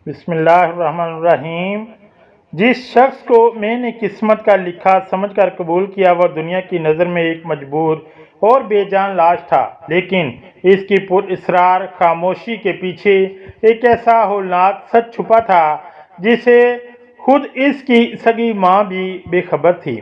बिस्मिल्लाहिर्रहमानिर्रहीम। जिस शख्स को मैंने किस्मत का लिखा समझकर कबूल किया वह दुनिया की नज़र में एक मजबूर और बेजान लाश था, लेकिन इसकी पुरअसरार खामोशी के पीछे एक ऐसा होलनाक सच छुपा था जिसे खुद इसकी सगी माँ भी बेखबर थी।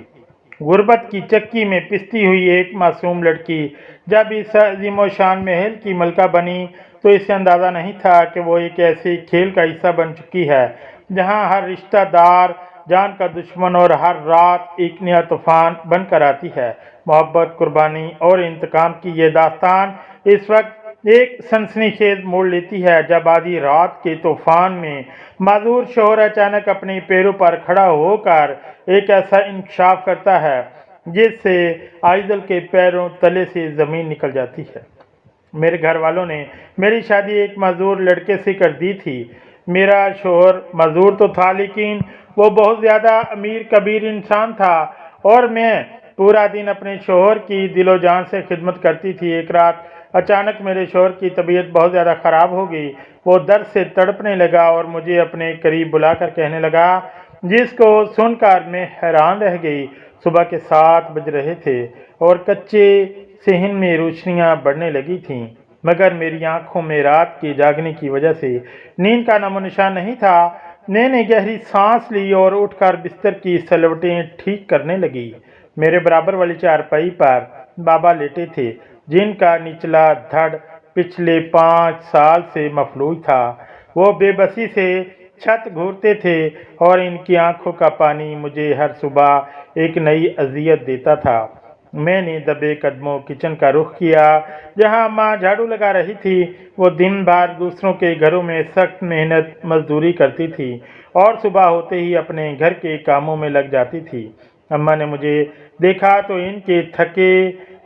गुर्बत की चक्की में पिसती हुई एक मासूम लड़की जब इस अजीमोशान महल की मलका बनी तो इसे अंदाज़ा नहीं था कि वो एक ऐसे खेल का हिस्सा बन चुकी है जहां हर रिश्तेदार जान का दुश्मन और हर रात एक नया तूफान बनकर आती है। मोहब्बत, कुर्बानी और इंतकाम की ये दास्तान इस वक्त एक सनसनीखेज मोड़ लेती है जब आधी रात के तूफान में माजूर शोहर अचानक अपने पैरों पर खड़ा होकर एक ऐसा इंकशाफ करता है जिससे आइजल के पैरों तले से ज़मीन निकल जाती है। मेरे घर वालों ने मेरी शादी एक मजदूर लड़के से कर दी थी। मेरा शोहर मजदूर तो था, लेकिन वो बहुत ज़्यादा अमीर कबीर इंसान था और मैं पूरा दिन अपने शोहर की दिलो जान से खिदमत करती थी। एक रात अचानक मेरे शोहर की तबीयत बहुत ज़्यादा ख़राब हो गई। वो दर्द से तड़पने लगा और मुझे अपने करीब बुलाकर कहने लगा, जिसको सुनकर मैं हैरान रह गई। सुबह के 7 बज रहे थे और कच्चे सेहन में रोशनियां बढ़ने लगी थीं, मगर मेरी आंखों में रात के जागने की वजह से नींद का नामो निशान नहीं था। मैंने गहरी सांस ली और उठकर बिस्तर की सलवटें ठीक करने लगी। मेरे बराबर वाली चारपाई पर बाबा लेटे थे, जिनका निचला धड़ पिछले 5 साल से मफलूज था। वो बेबसी से छत घूरते थे और इनकी आंखों का पानी मुझे हर सुबह एक नई अजियत देता था। मैंने दबे कदमों किचन का रुख किया, जहां माँ झाड़ू लगा रही थी। वो दिन भर दूसरों के घरों में सख्त मेहनत मजदूरी करती थी और सुबह होते ही अपने घर के कामों में लग जाती थी। अम्मा ने मुझे देखा तो इनके थके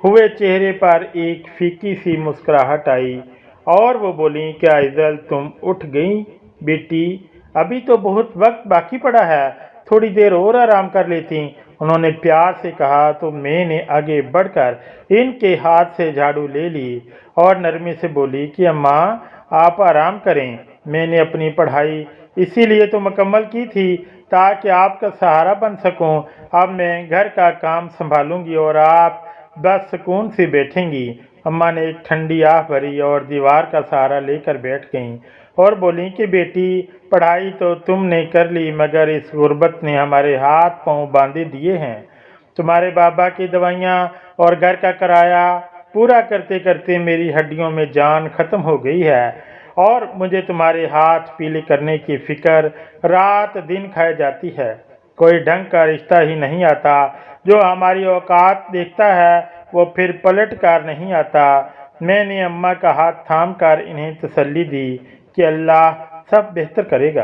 हुए चेहरे पर एक फीकी सी मुस्कुराहट आई और वो बोली, क्या इज़ल तुम उठ गई बेटी? अभी तो बहुत वक्त बाकी पड़ा है, थोड़ी देर और आराम कर लेती। उन्होंने प्यार से कहा तो मैंने आगे बढ़कर इनके हाथ से झाड़ू ले ली और नरमी से बोली कि अम्मा आप आराम करें। मैंने अपनी पढ़ाई इसीलिए तो मुकम्मल की थी ताकि आपका सहारा बन सकूं। अब मैं घर का काम संभालूंगी और आप बस सुकून से बैठेंगी। अम्मा ने एक ठंडी आह भरी और दीवार का सहारा लेकर बैठ गईं और बोली कि बेटी, पढ़ाई तो तुमने कर ली, मगर इस गुर्बत ने हमारे हाथ पांव बांधे दिए हैं। तुम्हारे बाबा की दवाइयाँ और घर का किराया पूरा करते करते मेरी हड्डियों में जान खत्म हो गई है और मुझे तुम्हारे हाथ पीले करने की फिक्र रात दिन खाए जाती है। कोई ढंग का रिश्ता ही नहीं आता, जो हमारी औकात देखता है वो फिर पलट कर नहीं आता। मैंने अम्मा का हाथ थाम कर इन्हें तसल्ली दी कि अल्लाह सब बेहतर करेगा।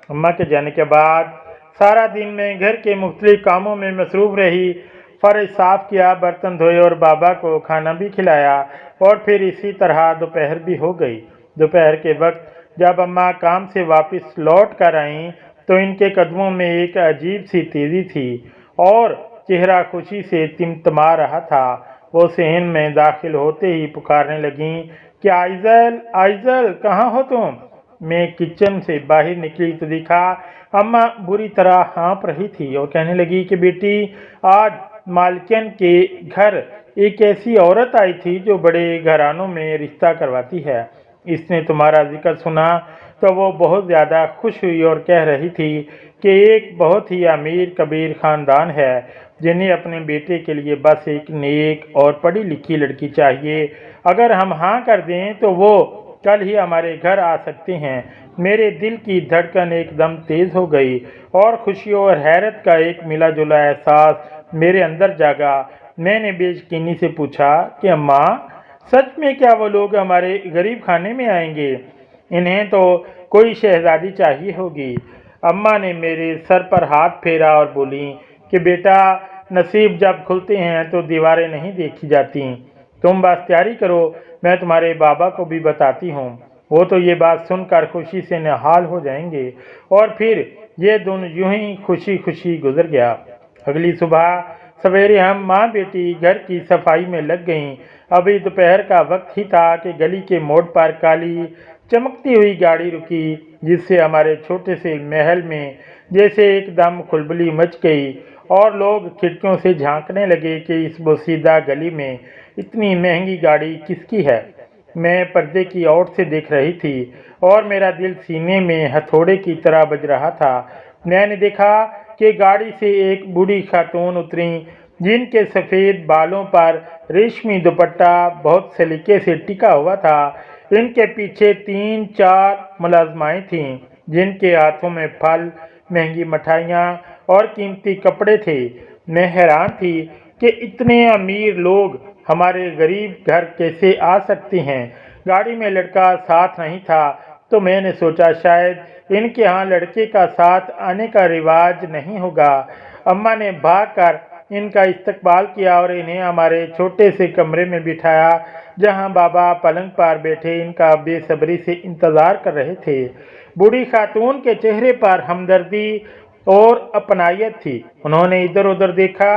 अम्मा के जाने के बाद सारा दिन मैं घर के मुख्तलिफ कामों में मसरूफ़ रही। फर्श साफ़ किया, बर्तन धोए और बाबा को खाना भी खिलाया और फिर इसी तरह दोपहर भी हो गई। दोपहर के वक्त जब अम्मा काम से वापस लौट कर आईं तो इनके कदमों में एक अजीब सी तेज़ी थी और चेहरा खुशी से तिमतमा रहा था। वो सहन में दाखिल होते ही पुकारने लगीं कि आइजल, आइजल कहाँ हो तुम? मैं किचन से बाहर निकली तो देखा अम्मा बुरी तरह हाँफ रही थी और कहने लगी कि बेटी, आज मालकिन के घर एक ऐसी औरत आई थी जो बड़े घरानों में रिश्ता करवाती है। इसने तुम्हारा जिक्र सुना तो वो बहुत ज़्यादा खुश हुई और कह रही थी कि एक बहुत ही अमीर कबीर ख़ानदान है जिन्हें अपने बेटे के लिए बस एक नेक और पढ़ी लिखी लड़की चाहिए। अगर हम हाँ कर दें तो वो कल ही हमारे घर आ सकते हैं। मेरे दिल की धड़कन एकदम तेज़ हो गई और खुशी और हैरत का एक मिला जुला एहसास मेरे अंदर जागा। मैंने बेयकीनी से पूछा कि अम्मा, सच में क्या वो लोग हमारे गरीब खाने में आएंगे? इन्हें तो कोई शहजादी चाहिए होगी। अम्मा ने मेरे सर पर हाथ फेरा और बोली कि बेटा, नसीब जब खुलते हैं तो दीवारें नहीं देखी जाती। तुम बस तैयारी करो, मैं तुम्हारे बाबा को भी बताती हूँ। वो तो ये बात सुनकर खुशी से निहाल हो जाएंगे। और फिर ये दिन यूं ही खुशी खुशी गुजर गया। अगली सुबह सवेरे हम माँ बेटी घर की सफाई में लग गईं। अभी दोपहर का वक्त ही था कि गली के मोड़ पर काली चमकती हुई गाड़ी रुकी, जिससे हमारे छोटे से महल में जैसे एकदम खलबली मच गई और लोग खिड़कियों से झांकने लगे कि इस बोसीदा गली में इतनी महंगी गाड़ी किसकी है। मैं पर्दे की ओर से देख रही थी और मेरा दिल सीने में हथौड़े की तरह बज रहा था। मैंने देखा कि गाड़ी से एक बूढ़ी खातून उतरी, जिनके सफ़ेद बालों पर रेशमी दुपट्टा बहुत सलीके से टिका हुआ था। इनके पीछे 3-4 मुलाजमाएं थीं, जिनके हाथों में फल, महंगी मिठाइयाँ और कीमती कपड़े थे। मैं हैरान थी कि इतने अमीर लोग हमारे गरीब घर कैसे आ सकते हैं। गाड़ी में लड़का साथ नहीं था, तो मैंने सोचा शायद इनके यहाँ लड़के का साथ आने का रिवाज नहीं होगा। अम्मा ने भागकर इनका इस्तकबाल किया और इन्हें हमारे छोटे से कमरे में बिठाया, जहाँ बाबा पलंग पर बैठे इनका बेसब्री से इंतज़ार कर रहे थे। बूढ़ी खातून के चेहरे पर हमदर्दी और अपनायत थी। उन्होंने इधर उधर देखा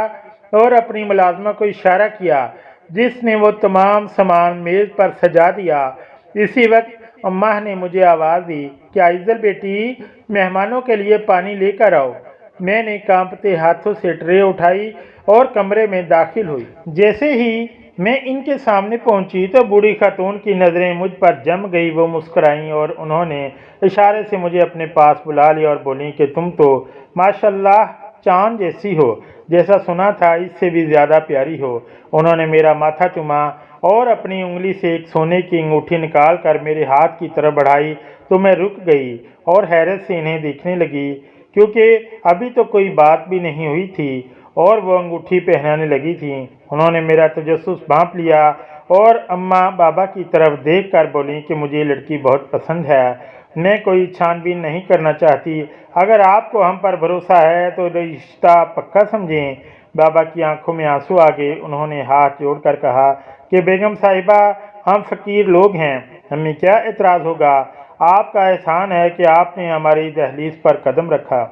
और अपनी मुलाजमा को इशारा किया, जिसने वो तमाम सामान मेज़ पर सजा दिया। इसी वक्त अम्मा ने मुझे आवाज़ दी कि आइज़ल बेटी, मेहमानों के लिए पानी लेकर आओ। मैंने कांपते हाथों से ट्रे उठाई और कमरे में दाखिल हुई। जैसे ही मैं इनके सामने पहुंची तो बूढ़ी खातून की नज़रें मुझ पर जम गई। वो मुस्कुराईं और उन्होंने इशारे से मुझे अपने पास बुला लिया और बोली कि तुम तो माशाल्लाह चांद जैसी हो, जैसा सुना था इससे भी ज़्यादा प्यारी हो। उन्होंने मेरा माथा चूमा और अपनी उंगली से एक सोने की अंगूठी निकाल कर मेरे हाथ की तरफ बढ़ाई तो मैं रुक गई और हैरत से इन्हें देखने लगी, क्योंकि अभी तो कोई बात भी नहीं हुई थी और वो अंगूठी पहनाने लगी थी। उन्होंने मेरा तजस्सुस भांप लिया और अम्मा बाबा की तरफ देख कर बोली कि मुझे लड़की बहुत पसंद है, मैं कोई छानबीन नहीं करना चाहती। अगर आपको हम पर भरोसा है तो रिश्ता पक्का समझें। बाबा की आंखों में आंसू आ गए। उन्होंने हाथ जोड़कर कहा कि बेगम साहिबा, हम फ़कीर लोग हैं, हमें क्या एतराज़ होगा। आपका एहसान है कि आपने हमारी दहलीज पर कदम रखा।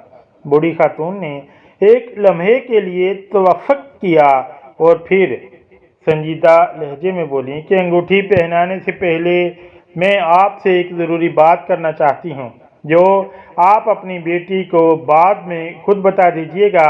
बूढ़ी खातून ने एक लम्हे के लिए तवफ़्फ़ुक़ किया और फिर संजीदा लहजे में बोली कि अंगूठी पहनाने से पहले मैं आपसे एक ज़रूरी बात करना चाहती हूँ, जो आप अपनी बेटी को बाद में खुद बता दीजिएगा।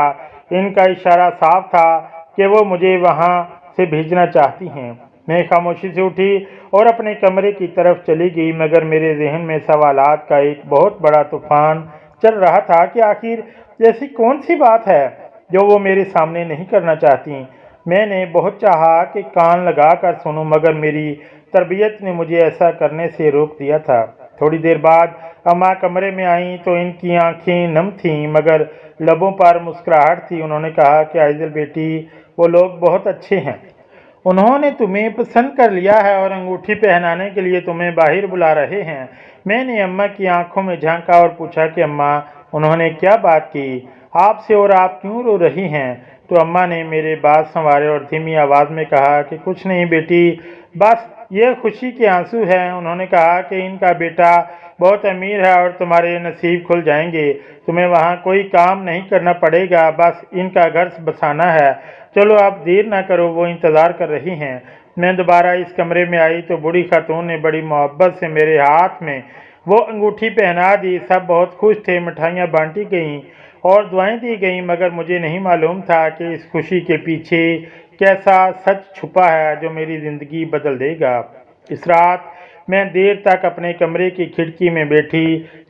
इनका इशारा साफ था कि वो मुझे वहाँ से भेजना चाहती हैं। मैं खामोशी से उठी और अपने कमरे की तरफ चली गई, मगर मेरे जहन में सवालात का एक बहुत बड़ा तूफान चल रहा था कि आखिर ऐसी कौन सी बात है जो वो मेरे सामने नहीं करना चाहती। मैंने बहुत चाहा कि कान लगाकर सुनूं, मगर मेरी तरबियत ने मुझे ऐसा करने से रोक दिया था। थोड़ी देर बाद अम्मा कमरे में आईं तो इनकी आंखें नम थीं, मगर लबों पर मुस्कुराहट थी। उन्होंने कहा कि आइज़ल बेटी, वो लोग बहुत अच्छे हैं, उन्होंने तुम्हें पसंद कर लिया है और अंगूठी पहनाने के लिए तुम्हें बाहर बुला रहे हैं। मैंने अम्मा की आंखों में झांका और पूछा कि अम्मा, उन्होंने क्या बात की आपसे और आप क्यों रो रही हैं। तो अम्मा ने मेरे बात संवारे और धीमी आवाज़ में कहा कि कुछ नहीं बेटी, बस ये खुशी के आंसू हैं। उन्होंने कहा कि इनका बेटा बहुत अमीर है और तुम्हारे नसीब खुल जाएंगे। तुम्हें वहाँ कोई काम नहीं करना पड़ेगा, बस इनका घर बसाना है। चलो आप देर ना करो, वो इंतज़ार कर रही हैं। मैं दोबारा इस कमरे में आई तो बूढ़ी खातून ने बड़ी मोहब्बत से मेरे हाथ में वो अंगूठी पहना दी। सब बहुत खुश थे, मिठाइयाँ बांटी गईं और दुआएं दी गईं, मगर मुझे नहीं मालूम था कि इस खुशी के पीछे कैसा सच छुपा है जो मेरी ज़िंदगी बदल देगा। इस रात मैं देर तक अपने कमरे की खिड़की में बैठी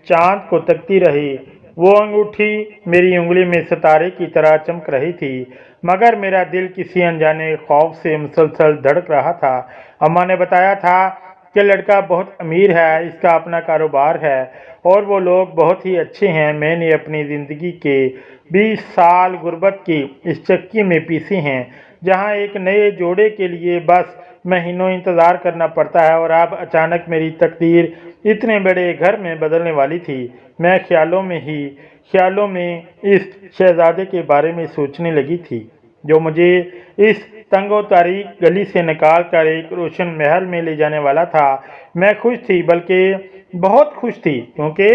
चाँद को तकती रही। वो अंगूठी मेरी उंगली में सितारे की तरह चमक रही थी, मगर मेरा दिल किसी अनजाने खौफ से मुसलसल धड़क रहा था। अम्मा ने बताया था कि लड़का बहुत अमीर है, इसका अपना कारोबार है और वो लोग बहुत ही अच्छे हैं। मैंने अपनी ज़िंदगी के 20 साल गुर्बत की इस चक्की में पीसी हैं, जहाँ एक नए जोड़े के लिए बस महीनों इंतज़ार करना पड़ता है, और अब अचानक मेरी तकदीर इतने बड़े घर में बदलने वाली थी। मैं ख्यालों में इस शहजादे के बारे में सोचने लगी थी, जो मुझे इस तंगो तारीक गली से निकाल कर एक रोशन महल में ले जाने वाला था। मैं खुश थी, बल्कि बहुत खुश थी, क्योंकि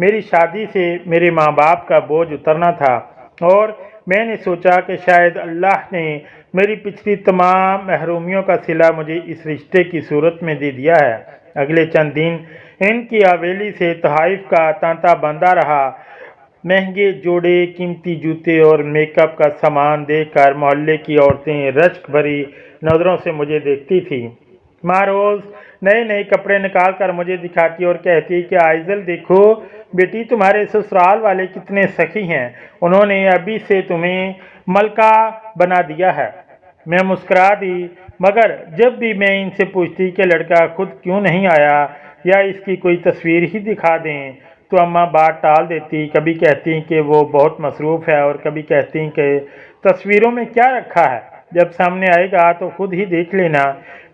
मेरी शादी से मेरे माँ बाप का बोझ उतरना था और मैंने सोचा कि शायद अल्लाह ने मेरी पिछली तमाम महरूमियों का सिला मुझे इस रिश्ते की सूरत में दे दिया है। अगले चंद दिन ان کی حویلی سے تحائف کا تانتا بندہ رہا۔ مہنگے جوڑے، قیمتی جوتے اور میک اپ کا سامان دیکھ کر محلے کی عورتیں رشک بھری نظروں سے مجھے دیکھتی تھیں۔ ماں روز نئے نئے کپڑے نکال کر مجھے دکھاتی اور کہتی کہ آئزل دیکھو بیٹی، تمہارے سسرال والے کتنے سخی ہیں، انہوں نے ابھی سے تمہیں ملکہ بنا دیا ہے۔ میں مسکرا دی، مگر جب بھی میں ان سے پوچھتی کہ لڑکا خود کیوں نہیں آیا یا اس کی کوئی تصویر ہی دکھا دیں تو اماں بات ٹال دیتی۔ کبھی کہتی کہ وہ بہت مصروف ہے اور کبھی کہتی کہ تصویروں میں کیا رکھا ہے، جب سامنے آئے گا تو خود ہی دیکھ لینا۔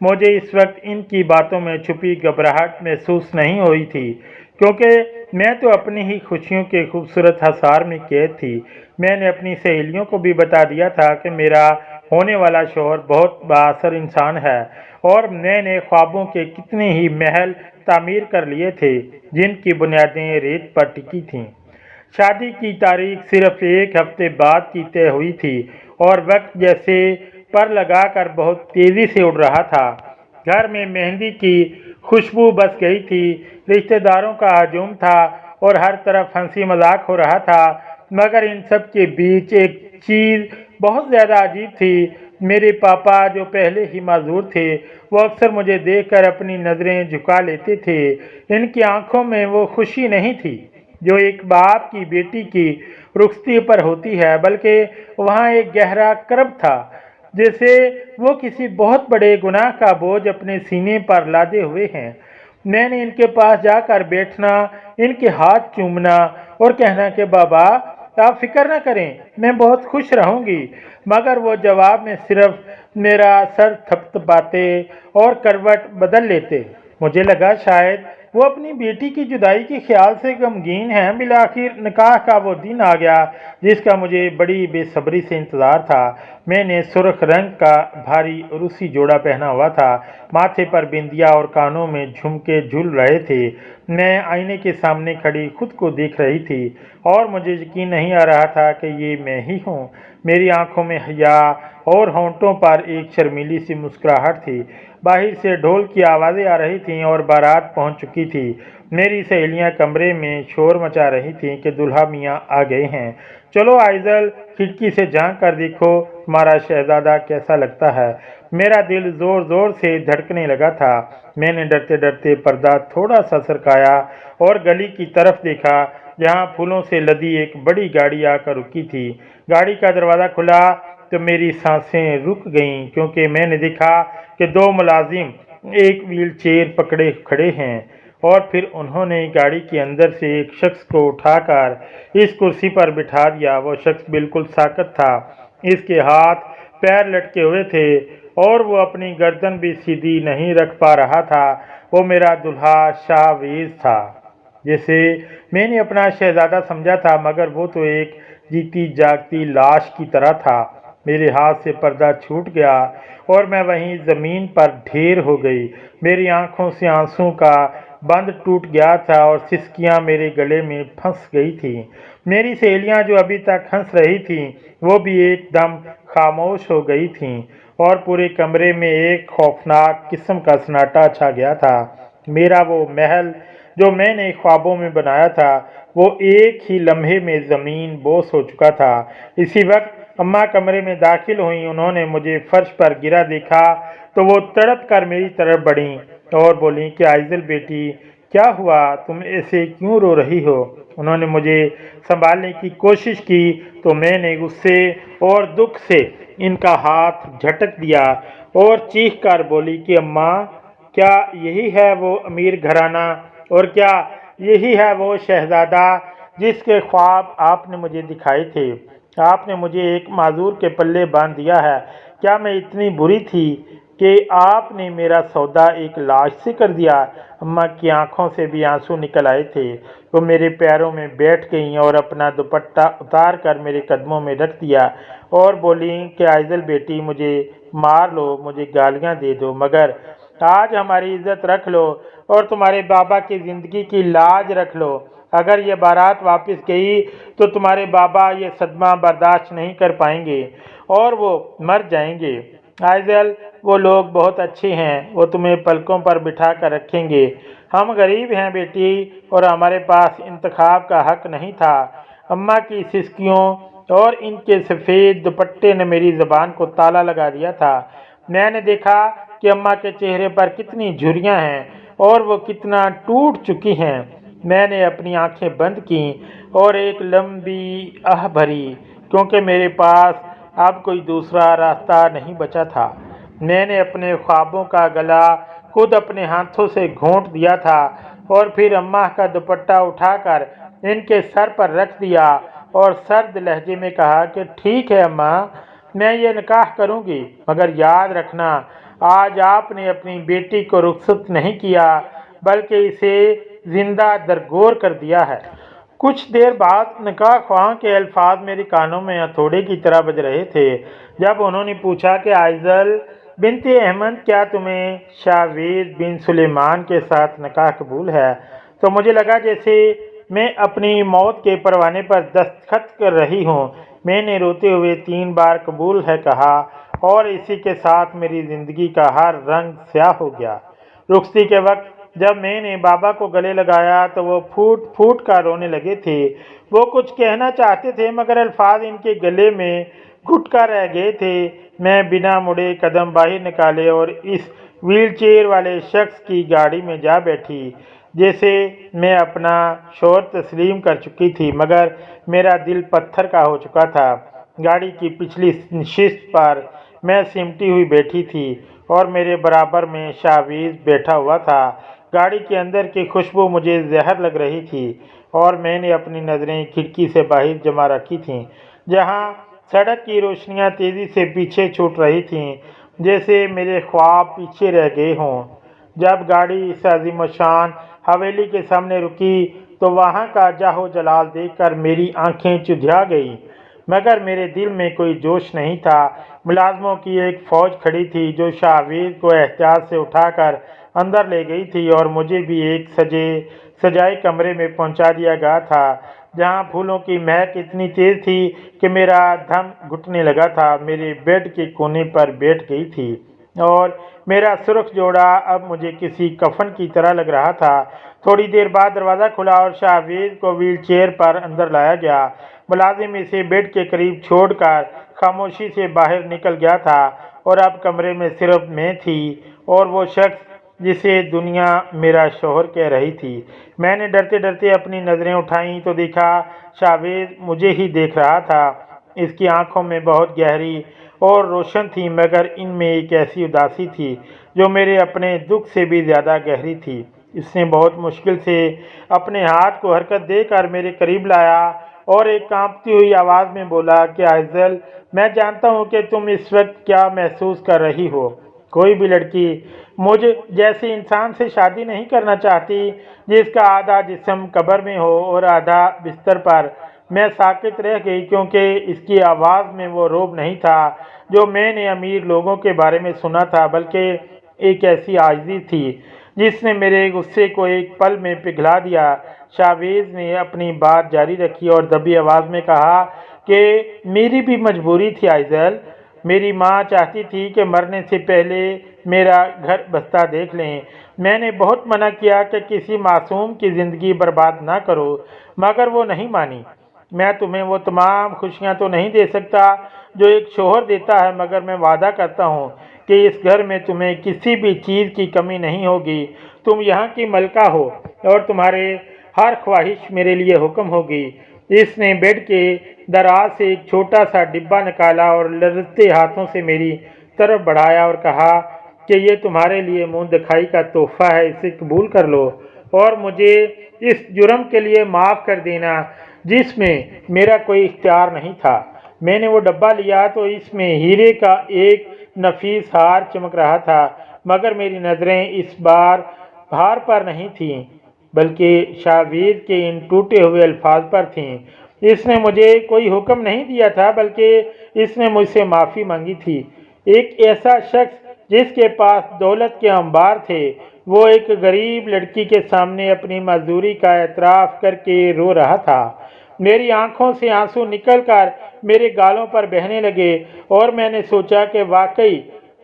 مجھے اس وقت ان کی باتوں میں چھپی گھبراہٹ محسوس نہیں ہوئی تھی، کیونکہ میں تو اپنی ہی خوشیوں کے خوبصورت حصار میں قید تھی۔ میں نے اپنی سہیلیوں کو بھی بتا دیا تھا کہ میرا ہونے والا شوہر بہت بااثر انسان ہے، اور میں نے خوابوں کے کتنے ہی محل تعمیر کر لیے تھے جن کی بنیادیں ریت پر ٹکی تھیں۔ شادی کی تاریخ صرف ایک ہفتے بعد کی طے ہوئی تھی اور وقت جیسے پر لگا کر بہت تیزی سے اڑ رہا تھا۔ گھر میں مہندی کی خوشبو بس گئی تھی، رشتہ داروں کا ہجوم تھا اور ہر طرف ہنسی مذاق ہو رہا تھا، مگر ان سب کے بیچ ایک چیز بہت زیادہ عجیب تھی۔ میرے پاپا جو پہلے ہی معذور تھے، وہ اکثر مجھے دیکھ کر اپنی نظریں جھکا لیتے تھے۔ ان کی آنکھوں میں وہ خوشی نہیں تھی جو ایک باپ کی بیٹی کی رخصتی پر ہوتی ہے، بلکہ وہاں ایک گہرا کرب تھا، جیسے وہ کسی بہت بڑے گناہ کا بوجھ اپنے سینے پر لادے ہوئے ہیں۔ میں نے ان کے پاس جا کر بیٹھنا، ان کے ہاتھ چومنا اور کہنا کہ بابا آپ فکر نہ کریں، میں بہت خوش رہوں گی، مگر وہ جواب میں صرف میرا سر تھپتھپاتے اور کروٹ بدل لیتے۔ مجھے لگا شاید وہ اپنی بیٹی کی جدائی کے خیال سے غمگین ہیں۔ بالآخر نکاح کا وہ دن آ گیا جس کا مجھے بڑی بے صبری سے انتظار تھا۔ میں نے سرخ رنگ کا بھاری روسی جوڑا پہنا ہوا تھا، ماتھے پر بندیا اور کانوں میں جھمکے جھول رہے تھے۔ میں آئینے کے سامنے کھڑی خود کو دیکھ رہی تھی اور مجھے یقین نہیں آ رہا تھا کہ یہ میں ہی ہوں۔ میری آنکھوں میں حیا اور ہونٹوں پر ایک شرمیلی سی مسکراہٹ تھی۔ باہر سے ڈھول کی آوازیں آ رہی تھیں اور بارات پہنچ چکی تھی۔ میری سہیلیاں کمرے میں شور مچا رہی تھیں کہ دلہا میاں آ گئے ہیں، چلو آئزل کھڑکی سے جھانک کر دیکھو تمہارا شہزادہ کیسا لگتا ہے۔ میرا دل زور زور سے دھڑکنے لگا تھا۔ میں نے ڈرتے ڈرتے پردہ تھوڑا سا سرکایا اور گلی کی طرف دیکھا جہاں پھولوں سے لدی ایک بڑی گاڑی آ کر رکی تھی۔ گاڑی کا دروازہ کھلا تو میری سانسیں رک گئیں، کیونکہ میں نے دیکھا کہ دو ملازم ایک ویل چیئر پکڑے کھڑے ہیں، اور پھر انہوں نے گاڑی کے اندر سے ایک شخص کو اٹھا کر اس کرسی پر بٹھا دیا۔ وہ شخص بالکل ساکت تھا، اس کے ہاتھ پیر لٹکے ہوئے تھے اور وہ اپنی گردن بھی سیدھی نہیں رکھ پا رہا تھا۔ وہ میرا دلہا شاہویز تھا، جسے میں نے اپنا شہزادہ سمجھا تھا، مگر وہ تو ایک جیتی جاگتی لاش کی طرح تھا۔ میرے ہاتھ سے پردہ چھوٹ گیا اور میں وہیں زمین پر ڈھیر ہو گئی۔ میری آنکھوں سے آنسوں کا بند ٹوٹ گیا تھا اور سسکیاں میرے گلے میں پھنس گئی تھیں۔ میری سہیلیاں جو ابھی تک ہنس رہی تھیں، وہ بھی ایک دم خاموش ہو گئی تھیں اور پورے کمرے میں ایک خوفناک قسم کا سناٹا چھا گیا تھا۔ میرا وہ محل جو میں نے خوابوں میں بنایا تھا، وہ ایک ہی لمحے میں زمین بوس ہو چکا تھا۔ اسی وقت اماں کمرے میں داخل ہوئیں۔ انہوں نے مجھے فرش پر گرا دیکھا تو وہ تڑپ کر میری طرف بڑھیں اور بولیں کہ آئزل بیٹی کیا ہوا، تم ایسے کیوں رو رہی ہو؟ انہوں نے مجھے سنبھالنے کی کوشش کی تو میں نے غصے اور دکھ سے ان کا ہاتھ جھٹک دیا اور چیخ کر بولی کہ اماں، کیا یہی ہے وہ امیر گھرانہ، اور کیا یہی ہے وہ شہزادہ جس کے خواب آپ نے مجھے دکھائے تھے؟ آپ نے مجھے ایک معذور کے پلے باندھ دیا ہے۔ کیا میں اتنی بری تھی کہ آپ نے میرا سودا ایک لاش سے کر دیا؟ اماں کی آنکھوں سے بھی آنسو نکل آئے تھے۔ وہ میرے پیروں میں بیٹھ گئیں اور اپنا دوپٹہ اتار کر میرے قدموں میں رکھ دیا اور بولیں کہ آئزل بیٹی مجھے مار لو، مجھے گالیاں دے دو، مگر آج ہماری عزت رکھ لو اور تمہارے بابا کی زندگی کی لاج رکھ لو۔ اگر یہ بارات واپس گئی تو تمہارے بابا یہ صدمہ برداشت نہیں کر پائیں گے اور وہ مر جائیں گے۔ آئزل، وہ لوگ بہت اچھے ہیں، وہ تمہیں پلکوں پر بٹھا کر رکھیں گے، हम गरीब हैं बेटी, और हमारे पास इंतखाब का हक नहीं था। अम्मा की सिसकियों और इनके सफ़ेद दुपट्टे ने मेरी ज़बान को ताला लगा दिया था। मैंने देखा कि अम्मा के चेहरे पर कितनी झुर्रियाँ हैं और वो कितना टूट चुकी हैं। मैंने अपनी आंखें बंद की और एक लंबी आह भरी, क्योंकि मेरे पास अब कोई दूसरा रास्ता नहीं बचा था। मैंने अपने ख्वाबों का गला खुद अपने हाथों से घोंट दिया था और फिर अम्मा का दुपट्टा उठाकर इनके सर पर रख दिया और सर्द लहजे में कहा कि ठीक है अम्मा, मैं ये निकाह करूँगी, मगर याद रखना आज आपने अपनी बेटी को रुखसत नहीं किया बल्कि इसे जिंदा दरगोर कर दिया है। कुछ देर बाद निकाह ख्वाह के अल्फाज मेरे कानों में हथौड़े की तरह बज रहे थे जब उन्होंने पूछा कि आइजल बिनते अहमद, क्या तुम्हें शावेद बिन सुलेमान के साथ निकाह कबूल है? तो मुझे लगा जैसे मैं अपनी मौत के परवाने पर दस्तखत कर रही हूँ। मैंने रोते हुए 3 बार कबूल है कहा और इसी के साथ मेरी ज़िंदगी का हर रंग स्याह हो गया। रुखसती के वक्त जब मैंने बाबा को गले लगाया तो वो फूट फूट कर रोने लगे थे। वो कुछ कहना चाहते थे मगर अल्फाज इनके गले में घुट कर रह गए थे। मैं बिना मुड़े कदम बाहर निकाले और इस व्हीलचेयर वाले शख्स की गाड़ी में जा बैठी। जैसे मैं अपना शोर तस्लीम कर चुकी थी मगर मेरा दिल पत्थर का हो चुका था। गाड़ी की पिछली नशिस्त पर मैं सिमटी हुई बैठी थी और मेरे बराबर में शावीज बैठा हुआ था। गाड़ी के अंदर की खुशबू मुझे जहर लग रही थी और मैंने अपनी नज़रें खिड़की से बाहर जमा रखी थीं, जहां सड़क की रोशनियां तेज़ी से पीछे छूट रही थीं, जैसे मेरे ख्वाब पीछे रह गए हों। जब गाड़ी इस अजीमशान हवेली के सामने रुकी तो वहां का जाहो जलाल देखकर मेरी आंखें चुधिया गईं, मगर मेरे दिल में कोई जोश नहीं था। मुलाजमों की एक फ़ौज खड़ी थी जो शाहवीर को एहतियात से उठाकर अंदर ले गई थी और मुझे भी एक सजाए कमरे में पहुंचा दिया गया था, जहां फूलों की महक इतनी तेज़ थी कि मेरा दम घुटने लगा था। मेरे बेड के कोने पर बैठ गई थी और मेरा सुर्ख जोड़ा अब मुझे किसी कफन की तरह लग रहा था। थोड़ी देर बाद दरवाज़ा खुला और शाहवीर को व्हील चेयर पर अंदर लाया गया। मुलाजिम इसे बेड के करीब छोड़कर खामोशी से बाहर निकल गया था और अब कमरे में सिर्फ मैं थी और वो शख्स जिसे दुनिया मेरा शौहर कह रही थी। मैंने डरते डरते अपनी नज़रें उठाईं तो देखा शाहवीर मुझे ही देख रहा था। इसकी आंखों में बहुत गहरी और रोशन थी, मगर इनमें एक ऐसी उदासी थी जो मेरे अपने दुख से भी ज़्यादा गहरी थी। इसने बहुत मुश्किल से अपने हाथ को हरकत देकर मेरे करीब लाया और एक कांपती हुई आवाज़ में बोला कि आइजल, मैं जानता हूँ कि तुम इस वक्त क्या महसूस कर रही हो। कोई भी लड़की मुझ जैसे इंसान से शादी नहीं करना चाहती जिसका आधा जिस्म कब्र में हो और आधा बिस्तर पर। मैं साकित रह गई क्योंकि इसकी आवाज़ में वो रोब नहीं था जो मैंने अमीर लोगों के बारे में सुना था, बल्कि एक ऐसी आजिज़ी थी जिसने मेरे गुस्से को एक पल में पिघला दिया। शाहवीज ने अपनी बात जारी रखी और दबी आवाज़ में कहा कि मेरी भी मजबूरी थी आइजल। मेरी माँ चाहती थी कि मरने से पहले मेरा घर बस्ता देख लें। मैंने बहुत मना किया कि किसी मासूम की ज़िंदगी बर्बाद ना करो, मगर वो नहीं मानी। मैं तुम्हें वो तमाम खुशियाँ तो नहीं दे सकता जो एक शौहर देता है, मगर मैं वादा करता हूँ कि इस घर में तुम्हें किसी भी चीज़ की कमी नहीं होगी। तुम यहाँ की मलका हो और तुम्हारे हर ख्वाहिश मेरे लिए हुक्म होगी। इसने बेड के दराज से एक छोटा सा डिब्बा निकाला और लरजते हाथों से मेरी तरफ बढ़ाया और कहा कि ये तुम्हारे लिए मुंह दिखाई का तोहफा है, इसे कबूल कर लो और मुझे इस जुर्म के लिए माफ़ कर देना जिसमें मेरा कोई इख्तियार नहीं था। मैंने वो डब्बा लिया तो इसमें हीरे का एक नफीस हार चमक रहा था, मगर मेरी नज़रें इस बार हार पर नहीं थीं बल्कि शाहवीर के इन टूटे हुए अल्फाज पर थीं। इसने मुझे कोई हुक्म नहीं दिया था बल्कि इसने मुझसे माफ़ी मांगी थी। एक ऐसा शख्स जिसके पास दौलत के अंबार थे, वो एक गरीब लड़की के सामने अपनी मजदूरी का एतराफ़ करके रो रहा था। मेरी आंखों से आंसू निकलकर मेरे गालों पर बहने लगे और मैंने सोचा कि वाकई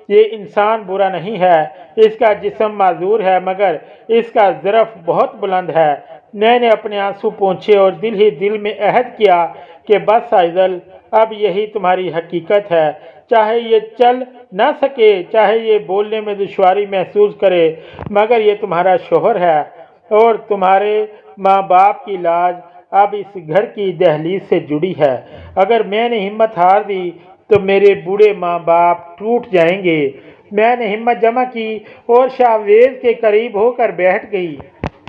یہ انسان برا نہیں ہے، اس کا جسم معذور ہے مگر اس کا ظرف بہت بلند ہے۔ میں نے اپنے آنسو پونچھے اور دل ہی دل میں عہد کیا کہ بس عائضل، اب یہی تمہاری حقیقت ہے، چاہے یہ چل نہ سکے، چاہے یہ بولنے میں دشواری محسوس کرے، مگر یہ تمہارا شوہر ہے اور تمہارے ماں باپ کی لاج اب اس گھر کی دہلیز سے جڑی ہے۔ اگر میں نے ہمت ہار دی تو میرے بوڑھے ماں باپ ٹوٹ جائیں گے۔ میں نے ہمت جمع کی اور شاویز کے قریب ہو کر بیٹھ گئی۔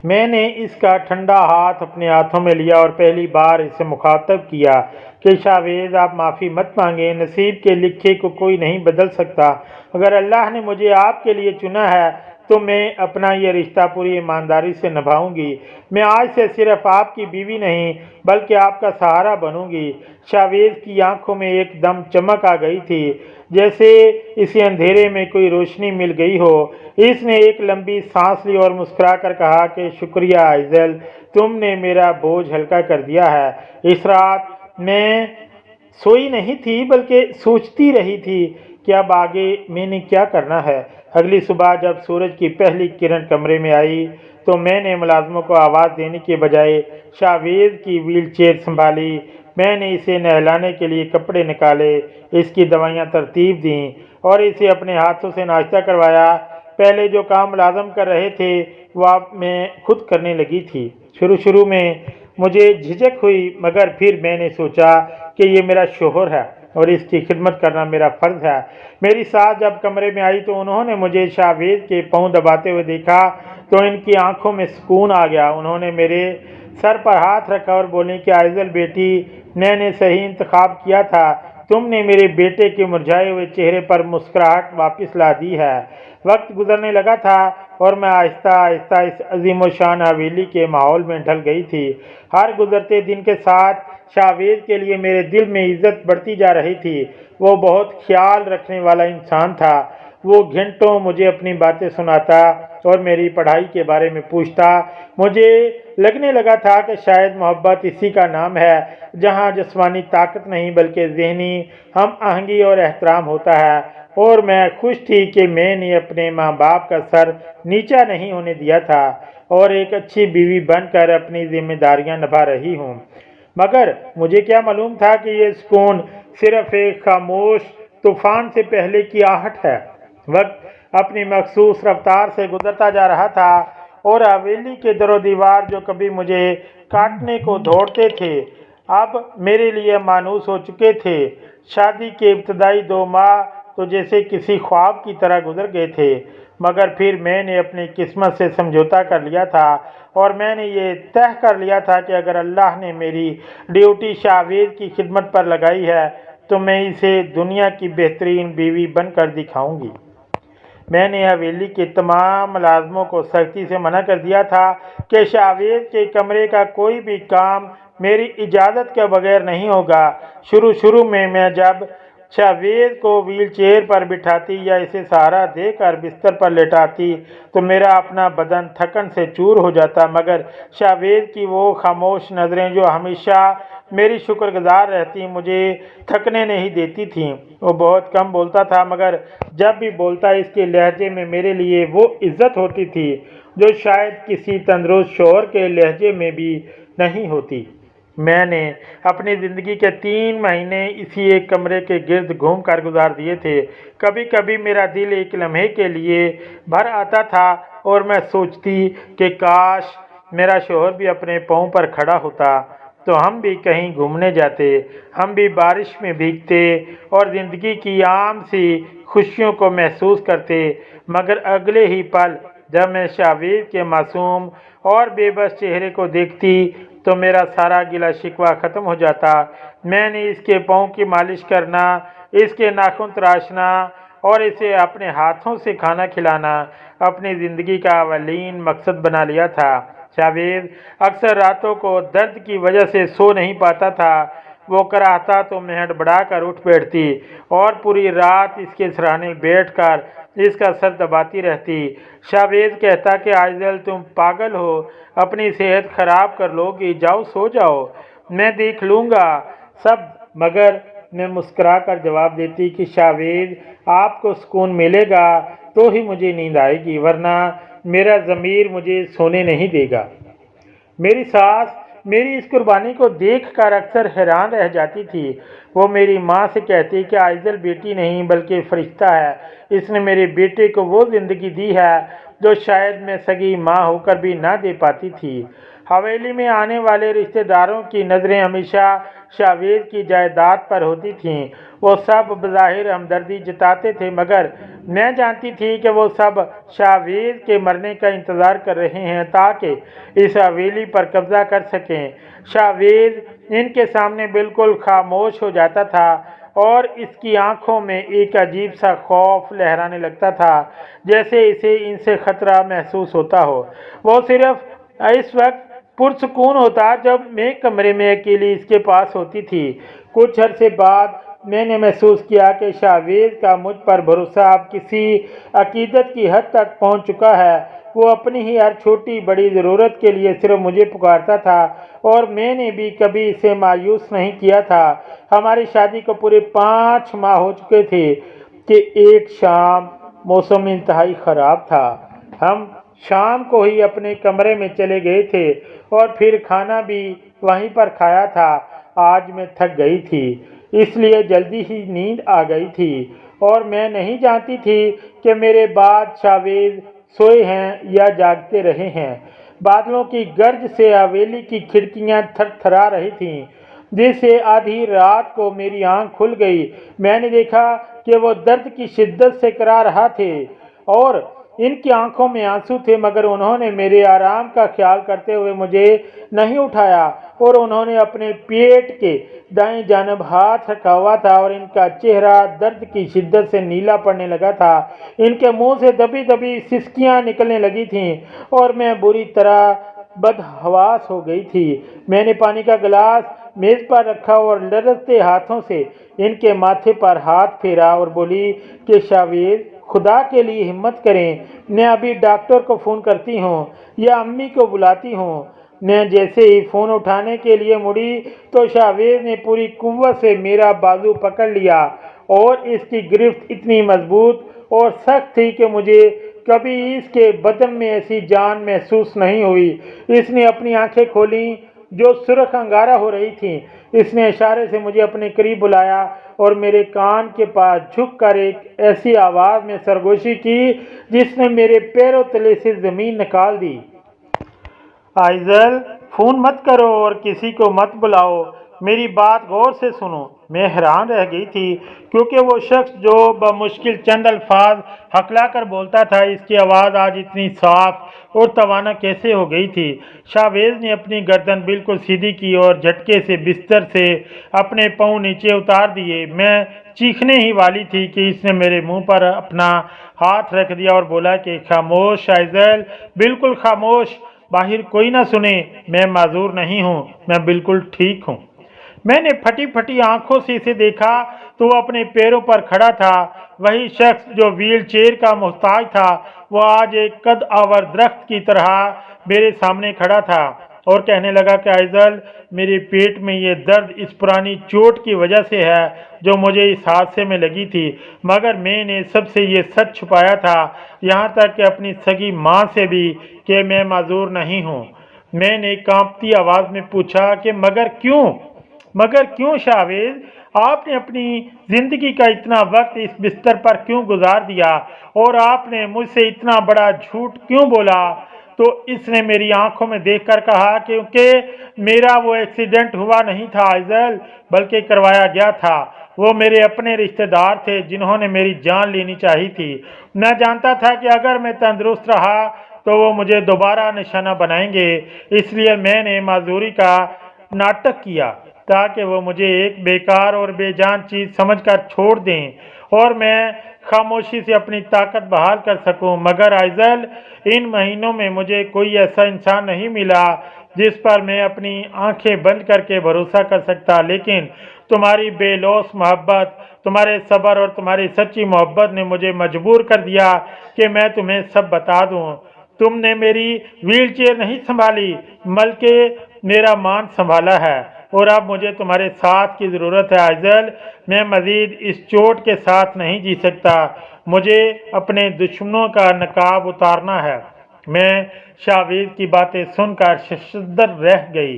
میں نے اس کا ٹھنڈا ہاتھ اپنے ہاتھوں میں لیا اور پہلی بار اسے مخاطب کیا کہ شاویز، آپ معافی مت مانگیں، نصیب کے لکھے کو کوئی نہیں بدل سکتا۔ اگر اللہ نے مجھے آپ کے لیے چنا ہے تو میں اپنا یہ رشتہ پوری ایمانداری سے نبھاؤں گی۔ میں آج سے صرف آپ کی بیوی نہیں بلکہ آپ کا سہارا بنوں گی۔ شاویز کی آنکھوں میں ایک دم چمک آ گئی تھی، جیسے اسے اندھیرے میں کوئی روشنی مل گئی ہو۔ اس نے ایک لمبی سانس لی اور مسکرا کر کہا کہ شکریہ عائضل، تم نے میرا بوجھ ہلکا کر دیا ہے۔ اس رات میں سوئی نہیں تھی بلکہ سوچتی رہی تھی کہ اب آگے میں نے کیا کرنا ہے۔ اگلی صبح جب سورج کی پہلی کرن کمرے میں آئی تو میں نے ملازموں کو آواز دینے کے بجائے شاویز کی ویل چیئر سنبھالی۔ میں نے اسے نہلانے کے لیے کپڑے نکالے، اس کی دوائیاں ترتیب دیں اور اسے اپنے ہاتھوں سے ناشتہ کروایا۔ پہلے جو کام ملازم کر رہے تھے وہ اب میں خود کرنے لگی تھی۔ شروع میں مجھے جھجک ہوئی مگر پھر میں نے سوچا کہ یہ میرا شوہر ہے اور اس کی خدمت کرنا میرا فرض ہے۔ میری ساس جب کمرے میں آئی تو انہوں نے مجھے شاویز کے پاؤں دباتے ہوئے دیکھا تو ان کی آنکھوں میں سکون آ گیا۔ انہوں نے میرے سر پر ہاتھ رکھا اور بولی کہ عائضل بیٹی، میں نے صحیح انتخاب کیا تھا، تم نے میرے بیٹے کے مرجھائے ہوئے چہرے پر مسکراہٹ واپس لا دی ہے۔ وقت گزرنے لگا تھا اور میں آہستہ آہستہ اس عظیم و شان حویلی کے ماحول میں ڈھل گئی تھی۔ ہر گزرتے دن کے ساتھ شاویز کے لیے میرے دل میں عزت بڑھتی جا رہی تھی۔ وہ بہت خیال رکھنے والا انسان تھا۔ وہ گھنٹوں مجھے اپنی باتیں سناتا اور میری پڑھائی کے بارے میں پوچھتا۔ مجھے لگنے لگا تھا کہ شاید محبت اسی کا نام ہے جہاں جسمانی طاقت نہیں بلکہ ذہنی ہم آہنگی اور احترام ہوتا ہے، اور میں خوش تھی کہ میں نے اپنے ماں باپ کا سر نیچا نہیں ہونے دیا تھا اور ایک اچھی بیوی بن کر اپنی ذمہ داریاں نبھا رہی ہوں۔ مگر مجھے کیا معلوم تھا کہ یہ سکون صرف ایک خاموش طوفان سے پہلے کی آہٹ ہے۔ وقت اپنی مخصوص رفتار سے گزرتا جا رہا تھا اور حویلی کے در و دیوار جو کبھی مجھے کاٹنے کو دوڑتے تھے اب میرے لیے مانوس ہو چکے تھے۔ شادی کے ابتدائی 2 ماہ تو جیسے کسی خواب کی طرح گزر گئے تھے، مگر پھر میں نے اپنی قسمت سے سمجھوتا کر لیا تھا اور میں نے یہ طے کر لیا تھا کہ اگر اللہ نے میری ڈیوٹی شاویز کی خدمت پر لگائی ہے تو میں اسے دنیا کی بہترین بیوی بن کر دکھاؤں گی۔ میں نے حویلی کے تمام ملازموں کو سختی سے منع کر دیا تھا کہ شاویز کے کمرے کا کوئی بھی کام میری اجازت کے بغیر نہیں ہوگا۔ شروع میں جب شاویز کو ویل چیئر پر بٹھاتی یا اسے سہارا دے کر بستر پر لٹاتی تو میرا اپنا بدن تھکن سے چور ہو جاتا، مگر شاویز کی وہ خاموش نظریں جو ہمیشہ میری شکر گزار رہتی مجھے تھکنے نہیں دیتی تھیں۔ وہ بہت کم بولتا تھا مگر جب بھی بولتا اس کے لہجے میں میرے لیے وہ عزت ہوتی تھی جو شاید کسی تندرست شوہر کے لہجے میں بھی نہیں ہوتی۔ میں نے اپنی زندگی کے 3 مہینے اسی ایک کمرے کے گرد گھوم کر گزار دیے تھے۔ کبھی کبھی میرا دل ایک لمحے کے لیے بھر آتا تھا اور میں سوچتی کہ کاش میرا شوہر بھی اپنے پاؤں پر کھڑا ہوتا تو ہم بھی کہیں گھومنے جاتے، ہم بھی بارش میں بھیگتے اور زندگی کی عام سی خوشیوں کو محسوس کرتے۔ مگر اگلے ہی پل جب میں شاویز کے معصوم اور بے بس چہرے کو دیکھتی تو میرا سارا گلہ شکوہ ختم ہو جاتا۔ میں نے اس کے پاؤں کی مالش کرنا، اس کے ناخن تراشنا اور اسے اپنے ہاتھوں سے کھانا کھلانا اپنی زندگی کا اولین مقصد بنا لیا تھا۔ شاویز اکثر راتوں کو درد کی وجہ سے سو نہیں پاتا تھا۔ وہ کراہتا تو میں ہڑبڑا کر اٹھ بیٹھتی اور پوری رات اس کے سرہانے بیٹھ کر اس کا سر دباتی رہتی۔ شاویز کہتا کہ عائضل تم پاگل ہو، اپنی صحت خراب کر لو گی، جاؤ سو جاؤ، میں دیکھ لوں گا سب۔ مگر मैं मुस्कुरा कर जवाब देती कि शावेद, आपको सुकून मिलेगा तो ही मुझे नींद आएगी, वरना मेरा ज़मीर मुझे सोने नहीं देगा। मेरी सास मेरी इस कुर्बानी को देखकर अक्सर हैरान रह जाती थी। वो मेरी माँ से कहती कि आइज़ल बेटी नहीं बल्कि फरिश्ता है। इसने मेरे बेटे को वो ज़िंदगी दी है जो शायद मैं सगी माँ होकर भी ना दे पाती थी। हवेली में आने वाले रिश्तेदारों की नज़रें हमेशा शावेद की जायदाद पर होती थीं। वो सब बज़ाहिर हमदर्दी जताते थे, मगर मैं जानती थी कि वो सब शावेद के मरने का इंतज़ार कर रहे हैं ताकि इस हवेली पर कब्ज़ा कर सकें। शावेद इनके सामने बिल्कुल खामोश हो जाता था और इसकी आंखों में एक अजीब सा खौफ लहराने लगता था, जैसे इसे इनसे खतरा महसूस होता हो। वो सिर्फ इस वक्त पुरसुकून होता जब मैं कमरे में अकेली इसके पास होती थी। कुछ अरसे बाद मैंने महसूस किया कि शावेद का मुझ पर भरोसा अब किसी अकीदत की हद तक पहुंच चुका है। वो अपनी ही हर छोटी बड़ी ज़रूरत के लिए सिर्फ मुझे पुकारता था और मैंने भी कभी इसे मायूस नहीं किया था। हमारी शादी को पूरे 5 माह हो चुके थे कि एक शाम मौसम इंतहाई ख़राब था। हम शाम को ही अपने कमरे में चले गए थे और फिर खाना भी वहीं पर खाया था। आज मैं थक गई थी, इसलिए जल्दी ही नींद आ गई थी और मैं नहीं जानती थी कि मेरे बाद शावेद सोए हैं या जागते रहे हैं। बादलों की गर्ज से हवेली की खिड़कियां थरथरा रही थीं, जिससे आधी रात को मेरी आंख खुल गई। मैंने देखा कि वो दर्द की शिद्दत से करा रहा थे और इनकी आंखों में आंसू थे, मगर उन्होंने मेरे आराम का ख्याल करते हुए मुझे नहीं उठाया और उन्होंने अपने पेट के दाएं जानब हाथ रखा हुआ था और इनका चेहरा दर्द की शिद्दत से नीला पड़ने लगा था। इनके मुंह से दबी दबी सिसकियां निकलने लगी थीं और मैं बुरी तरह बदहवास हो गई थी। मैंने पानी का गिलास मेज पर रखा और लरजते हाथों से इनके माथे पर हाथ फेरा और बोली कि शावेद, खुदा के लिए हिम्मत करें, मैं अभी डॉक्टर को फ़ोन करती हूँ या अम्मी को बुलाती हूँ। मैं जैसे ही फ़ोन उठाने के लिए मुड़ी तो शावेद ने पूरी कुव्वत से मेरा बाजू पकड़ लिया और इसकी गिरफ्त इतनी मजबूत और सख्त थी कि मुझे कभी इसके बदन में ऐसी जान महसूस नहीं हुई। इसने अपनी आंखें खोलीं जो सुर्ख अंगारा हो रही थीं। इसने इशारे से मुझे अपने करीब बुलाया और मेरे कान के पास झुककर एक ऐसी आवाज़ में सरगोशी की जिसने मेरे पैरों तले से ज़मीन निकाल दी। आइज़ल, फ़ोन मत करो और किसी को मत बुलाओ, मेरी बात गौर से सुनो। मैं हैरान रह गई थी क्योंकि वो शख्स जो बमुश्किल चंद अल्फाज हकला कर बोलता था, इसकी आवाज़ आज इतनी साफ और तवाना कैसे हो गई थी। शावेज ने अपनी गर्दन बिल्कुल सीधी की और झटके से बिस्तर से अपने पाँव नीचे उतार दिए। मैं चीखने ही वाली थी कि इसने मेरे मुंह पर अपना हाथ रख दिया और बोला कि खामोश आइज़ल, बिल्कुल खामोश, बाहर कोई ना सुने। मैं माजूर नहीं हूँ, मैं बिल्कुल ठीक हूँ। मैंने फटी फटी आंखों से इसे देखा तो वो अपने पैरों पर खड़ा था। वही शख्स जो व्हील चेयर का मोहताज था, वो आज एक कद आवर दरख्त की तरह मेरे सामने खड़ा था और कहने लगा कि आइज़ल, मेरे पेट में ये दर्द इस पुरानी चोट की वजह से है जो मुझे इस हादसे में लगी थी, मगर मैंने सबसे ये सच छुपाया था, यहाँ तक कि अपनी सगी माँ से भी, कि मैं माजूर नहीं हूँ। मैंने कांपती आवाज़ में पूछा कि मगर क्यों शावेज, आपने अपनी ज़िंदगी का इतना वक्त इस बिस्तर पर क्यों गुजार दिया और आपने मुझसे इतना बड़ा झूठ क्यों बोला? तो इसने मेरी आंखों में देखकर कहा क्योंकि मेरा वो एक्सीडेंट हुआ नहीं था आइज़ल, बल्कि करवाया गया था। वो मेरे अपने रिश्तेदार थे जिन्होंने मेरी जान लेनी चाहिए थी। मैं जानता था कि अगर मैं तंदुरुस्त रहा तो वो मुझे दोबारा निशाना बनाएंगे, इसलिए मैंने माजूरी का नाटक किया ताकि वो मुझे एक बेकार और बेजान चीज़ समझकर छोड़ दें और मैं खामोशी से अपनी ताकत बहाल कर सकूं। मगर आइज़ल, इन महीनों में मुझे कोई ऐसा इंसान नहीं मिला जिस पर मैं अपनी आंखें बंद करके भरोसा कर सकता, लेकिन तुम्हारी बेलौस मोहब्बत, तुम्हारे सब्र और तुम्हारी सच्ची मोहब्बत ने मुझे मजबूर कर दिया कि मैं तुम्हें सब बता दूं। तुमने मेरी व्हील चेयर नहीं संभाली बल्कि मेरा मान संभाला है। और अब मुझे तुम्हारे साथ की ज़रूरत है आइजल। मैं मज़ीद इस चोट के साथ नहीं जी सकता। मुझे अपने दुश्मनों का नकाब उतारना है। मैं शावेज की बातें सुनकर शशदर रह गई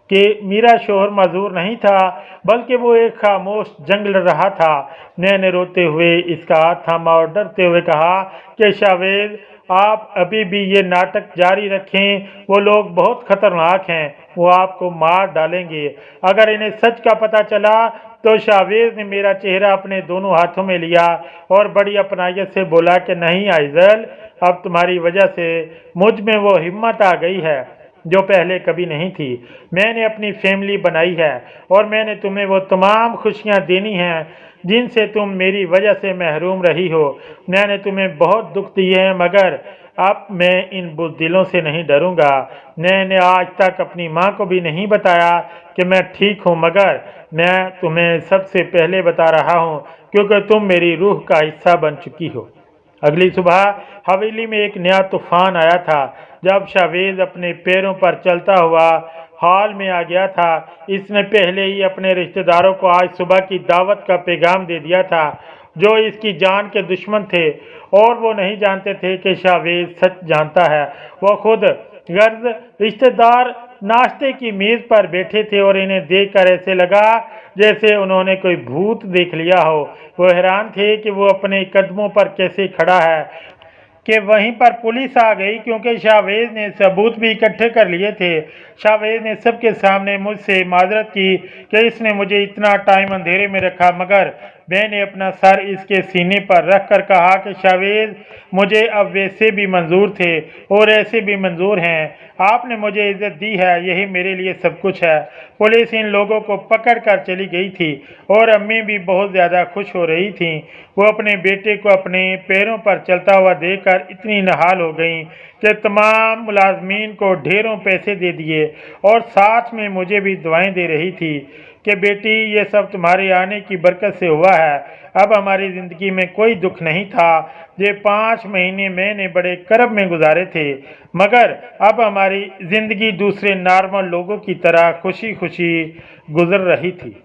कि मेरा शोहर मजूर नहीं था, बल्कि वो एक खामोश जंग लड़ रहा था। मैंने रोते हुए इसका हाथ थामा और डरते हुए कहा कि शावेज, आप अभी भी ये नाटक जारी रखें। वो लोग बहुत खतरनाक हैं, वो आपको मार डालेंगे। अगर इन्हें सच का पता चला तो शावेज ने मेरा चेहरा अपने दोनों हाथों में लिया और बड़ी अपनायत से बोला कि नहीं आइजल, अब तुम्हारी वजह से मुझ में वो हिम्मत आ गई है जो पहले कभी नहीं थी। मैंने अपनी फैमिली बनाई है और मैंने तुम्हें वो तमाम खुशियाँ देनी हैं जिनसे तुम मेरी वजह से महरूम रही हो। मैंने तुम्हें बहुत दुख दिए हैं, मगर अब मैं इन बुज़दिलों से नहीं डरूंगा। मैंने आज तक अपनी माँ को भी नहीं बताया कि मैं ठीक हूँ, मगर मैं तुम्हें सबसे पहले बता रहा हूँ क्योंकि तुम मेरी रूह का हिस्सा बन चुकी हो। अगली सुबह हवेली में एक नया तूफान आया था। जब शावेज अपने पैरों पर चलता हुआ हॉल में आ गया था, इसने पहले ही अपने रिश्तेदारों को आज सुबह की दावत का पैगाम दे दिया था, जो इसकी जान के दुश्मन थे और वो नहीं जानते थे कि शावेज सच जानता है। वो खुद गर्ज रिश्तेदार नाश्ते की मेज पर बैठे थे और इन्हें देखकर ऐसे लगा जैसे उन्होंने कोई भूत देख लिया हो। वो हैरान थे कि वो अपने कदमों पर कैसे खड़ा है कि वहीं पर पुलिस आ गई, क्योंकि शावेज ने सबूत भी इकट्ठे कर लिए थे। शावेज ने सबके सामने मुझसे माजरत की कि इसने मुझे इतना टाइम अंधेरे में रखा, मगर मैंने अपना सर इसके सीने पर रख कर कहा कि शावेज, मुझे अब वैसे भी मंजूर थे और ऐसे भी मंजूर हैं। आपने मुझे इज्जत दी है, यही मेरे लिए सब कुछ है। पुलिस इन लोगों को पकड़ कर चली गई थी और अम्मी भी बहुत ज़्यादा खुश हो रही थीं। वो अपने बेटे को अपने पैरों पर चलता हुआ देखकर इतनी नहाल हो गईं कि तमाम मुलाजमीन को ढेरों पैसे दे दिए और साथ में मुझे भी दुआएं दे रही थी कि बेटी, ये सब तुम्हारे आने की बरकत से हुआ है। अब हमारी ज़िंदगी में कोई दुख नहीं था। ये 5 महीने मैंने बड़े करब में गुजारे थे, मगर अब हमारी ज़िंदगी दूसरे नॉर्मल लोगों की तरह खुशी खुशी गुजर रही थी।